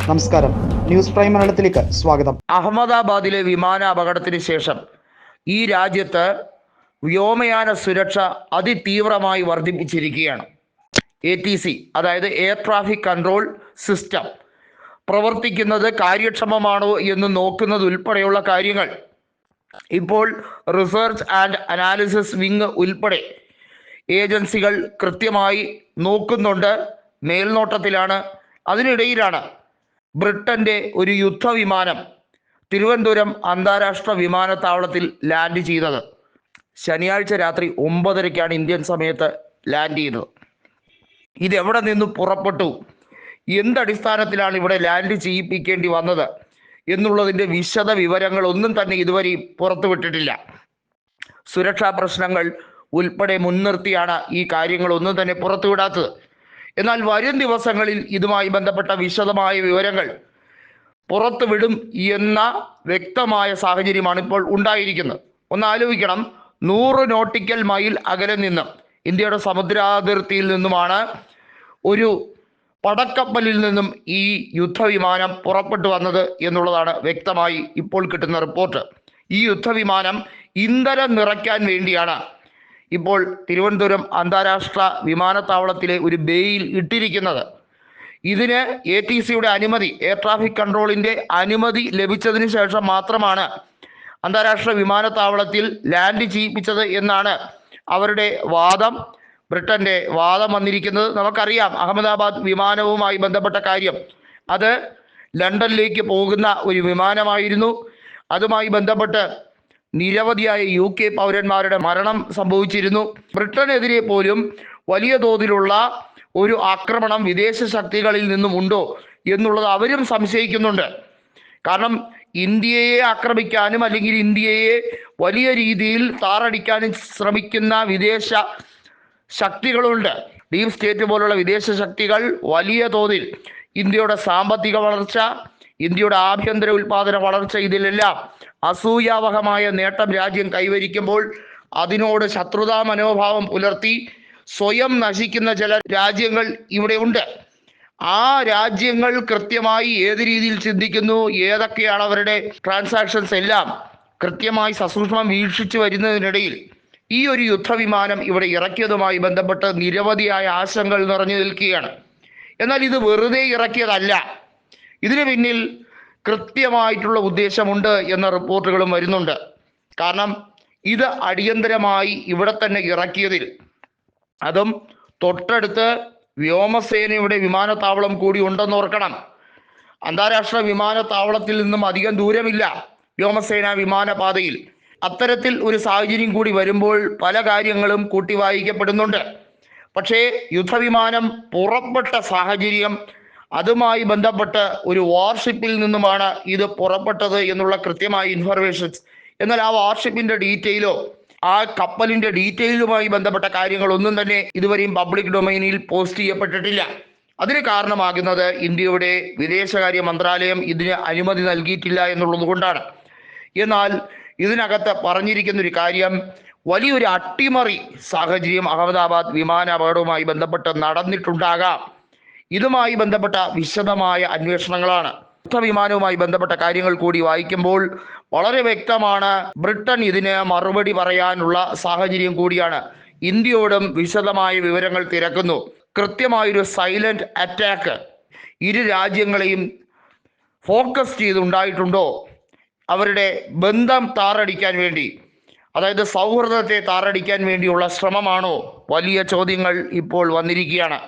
നമസ്കാരം, news prime മലയാളത്തിലേക്ക് സ്വാഗതം. അഹമ്മദാബാദിലെ വിമാന അപകടത്തിന് ശേഷം ഈ രാജ്യത്ത് വ്യോമയാന സുരക്ഷ അതിതീവ്രമായി വർദ്ധിപ്പിച്ചിരിക്കുകയാണ്. ATC, അതായത് എയർ ട്രാഫിക് കൺട്രോൾ സിസ്റ്റം പ്രവർത്തിക്കുന്നത് കാര്യക്ഷമമാണോ എന്ന് നോക്കുന്നത് ഉൾപ്പെടെയുള്ള കാര്യങ്ങൾ ഇപ്പോൾ റിസർച്ച് ആൻഡ് അനാലിസിസ് വിങ് ഉൾപ്പെടെ ഏജൻസികൾ കൃത്യമായി നോക്കുന്നുണ്ട്, മേൽനോട്ടത്തിലാണ്. അതിനിടയിലാണ് ബ്രിട്ടന്റെ ഒരു യുദ്ധവിമാനം തിരുവനന്തപുരം അന്താരാഷ്ട്ര വിമാനത്താവളത്തിൽ ലാൻഡ് ചെയ്തത്. ശനിയാഴ്ച രാത്രി 9:30-ക്കാണ് ഇന്ത്യൻ സമയത്ത് ലാൻഡ് ചെയ്തത്. ഇതെവിടെ നിന്ന് പുറപ്പെട്ടു, എന്തടിസ്ഥാനത്തിലാണ് ഇവിടെ ലാൻഡ് ചെയ്യിപ്പിക്കേണ്ടി വന്നത് എന്നുള്ളതിൻ്റെ വിശദ വിവരങ്ങൾ ഒന്നും തന്നെ ഇതുവരെ പുറത്തുവിട്ടിട്ടില്ല. സുരക്ഷാ പ്രശ്നങ്ങൾ ഉൾപ്പെടെ മുൻനിർത്തിയാണ് ഈ കാര്യങ്ങളൊന്നും തന്നെ പുറത്തുവിടാത്തത്. എന്നാൽ വരും ദിവസങ്ങളിൽ ഇതുമായി ബന്ധപ്പെട്ട വിശദമായ വിവരങ്ങൾ പുറത്തുവിടും എന്ന വ്യക്തമായ സാഹചര്യമാണ് ഇപ്പോൾ ഉണ്ടായിരിക്കുന്നത്. ഒന്ന് ആലോചിക്കണം, 100 നോട്ടിക്കൽ മൈൽ അകലെ നിന്നും ഇന്ത്യയുടെ സമുദ്രാതിർത്തിയിൽ നിന്നുമാണ് ഒരു പടക്കപ്പലിൽ നിന്നും ഈ യുദ്ധവിമാനം പുറപ്പെട്ടു വന്നത് എന്നുള്ളതാണ് വ്യക്തമായി ഇപ്പോൾ കിട്ടുന്ന റിപ്പോർട്ട്. ഈ യുദ്ധവിമാനം ഇന്ധനം നിറയ്ക്കാൻ വേണ്ടിയാണ് ഇപ്പോൾ തിരുവനന്തപുരം അന്താരാഷ്ട്ര വിമാനത്താവളത്തിലെ ഒരു ബേയിൽ ഇട്ടിരിക്കുന്നത്. ഇതിന് ATCയുടെ അനുമതി, എയർ ട്രാഫിക് കൺട്രോളിൻ്റെ അനുമതി ലഭിച്ചതിന് ശേഷം മാത്രമാണ് അന്താരാഷ്ട്ര വിമാനത്താവളത്തിൽ ലാൻഡ് ചെയ്യിപ്പിച്ചത് എന്നാണ് അവരുടെ വാദം, ബ്രിട്ടന്റെ വാദം വന്നിരിക്കുന്നത്. നമുക്കറിയാം, അഹമ്മദാബാദ് വിമാനവുമായി ബന്ധപ്പെട്ട കാര്യം, അത് ലണ്ടനിലേക്ക് പോകുന്ന ഒരു വിമാനമായിരുന്നു. അതുമായി ബന്ധപ്പെട്ട് നിരവധിയായ UK പൗരന്മാരുടെ മരണം സംഭവിച്ചിരുന്നു. ബ്രിട്ടനെതിരെ പോലും വലിയ തോതിലുള്ള ഒരു ആക്രമണം വിദേശ ശക്തികളിൽ നിന്നുമുണ്ടോ എന്നുള്ളത് അവരും സംശയിക്കുന്നുണ്ട്. കാരണം ഇന്ത്യയെ ആക്രമിക്കാനും അല്ലെങ്കിൽ ഇന്ത്യയെ വലിയ രീതിയിൽ താറടിക്കാനും ശ്രമിക്കുന്ന വിദേശ ശക്തികളുണ്ട്. ഡീപ് സ്റ്റേറ്റ് പോലുള്ള വിദേശ ശക്തികൾ വലിയ തോതിൽ ഇന്ത്യയുടെ സാമ്പത്തിക വളർച്ച, ഇന്ത്യയുടെ ആഭ്യന്തര ഉൽപാദന വളർച്ച, ഇതിലെല്ലാം അസൂയാവഹമായ നേട്ടം രാജ്യം കൈവരിക്കുമ്പോൾ അതിനോട് ശത്രുതാ മനോഭാവം പുലർത്തി സ്വയം നശിക്കുന്ന ചില രാജ്യങ്ങൾ ഇവിടെ ഉണ്ട്. ആ രാജ്യങ്ങൾ കൃത്യമായി ഏത് രീതിയിൽ ചിന്തിക്കുന്നു, ഏതൊക്കെയാണ് അവരുടെ ട്രാൻസാക്ഷൻസ് എല്ലാം കൃത്യമായി സസൂക്ഷ്മം വീക്ഷിച്ചു വരുന്നതിനിടയിൽ ഈ ഒരു യുദ്ധവിമാനം ഇവിടെ ഇറക്കിയതുമായി ബന്ധപ്പെട്ട് നിരവധിയായ ആശങ്കകൾ നിറഞ്ഞു നിൽക്കുകയാണ്. എന്നാൽ ഇത് വെറുതെ ഇറക്കിയതല്ല, ഇതിന് പിന്നിൽ കൃത്യമായിട്ടുള്ള ഉദ്ദേശമുണ്ട് എന്ന റിപ്പോർട്ടുകളും വരുന്നുണ്ട്. കാരണം ഇത് അടിയന്തരമായി ഇവിടെ തന്നെ ഇറക്കിയതിൽ, അതും തൊട്ടടുത്ത് വ്യോമസേനയുടെ വിമാനത്താവളം കൂടി ഉണ്ടെന്ന് ഓർക്കണം. അന്താരാഷ്ട്ര വിമാനത്താവളത്തിൽ നിന്നും അധികം ദൂരമില്ല വ്യോമസേന വിമാനപാതയിൽ. അത്തരത്തിൽ ഒരു സാഹചര്യം കൂടി വരുമ്പോൾ പല കാര്യങ്ങളും കൂട്ടി വായിക്കപ്പെടുന്നുണ്ട്. പക്ഷേ യുദ്ധവിമാനം പുറപ്പെട്ട സാഹചര്യം, അതുമായി ബന്ധപ്പെട്ട് ഒരു വാർഷിപ്പിൽ നിന്നുമാണ് ഇത് പുറപ്പെട്ടത് എന്നുള്ള കൃത്യമായ ഇൻഫർമേഷൻസ്, എന്നാൽ ആ വാർഷിപ്പിന്റെ ഡീറ്റെയിലോ ആ കപ്പലിന്റെ ഡീറ്റെയിലുമായി ബന്ധപ്പെട്ട കാര്യങ്ങളൊന്നും തന്നെ ഇതുവരെയും പബ്ലിക് ഡൊമൈനിൽ പോസ്റ്റ് ചെയ്യപ്പെട്ടിട്ടില്ല. അതിന് കാരണമാകുന്നത് ഇന്ത്യയുടെ വിദേശകാര്യ മന്ത്രാലയം ഇതിന് അനുമതി നൽകിയിട്ടില്ല എന്നുള്ളത് കൊണ്ടാണ്. എന്നാൽ ഇതിനകത്ത് പറഞ്ഞിരിക്കുന്ന ഒരു കാര്യം, വലിയൊരു അട്ടിമറി സാഹചര്യം അഹമ്മദാബാദ് വിമാന അപകടവുമായി ബന്ധപ്പെട്ട് നടന്നിട്ടുണ്ടാകാം. ഇതുമായി ബന്ധപ്പെട്ട വിശദമായ അന്വേഷണങ്ങളാണ്. യുദ്ധവിമാനവുമായി ബന്ധപ്പെട്ട കാര്യങ്ങൾ കൂടി വായിക്കുമ്പോൾ വളരെ വ്യക്തമാണ്, ബ്രിട്ടൻ ഇതിന് മറുപടി പറയാനുള്ള സാഹചര്യം കൂടിയാണ്. ഇന്ത്യയോടും വിശദമായ വിവരങ്ങൾ തിരക്കുന്നു. കൃത്യമായൊരു സൈലന്റ് അറ്റാക്ക് ഇരു രാജ്യങ്ങളെയും ഫോക്കസ് ചെയ്തുണ്ടായിട്ടുണ്ടോ, അവരുടെ ബന്ധം താറടിക്കാൻ വേണ്ടി, അതായത് സൗഹൃദത്തെ താറടിക്കാൻ വേണ്ടിയുള്ള ശ്രമമാണോ, വലിയ ചോദ്യങ്ങൾ ഇപ്പോൾ വന്നിരിക്കുകയാണ്.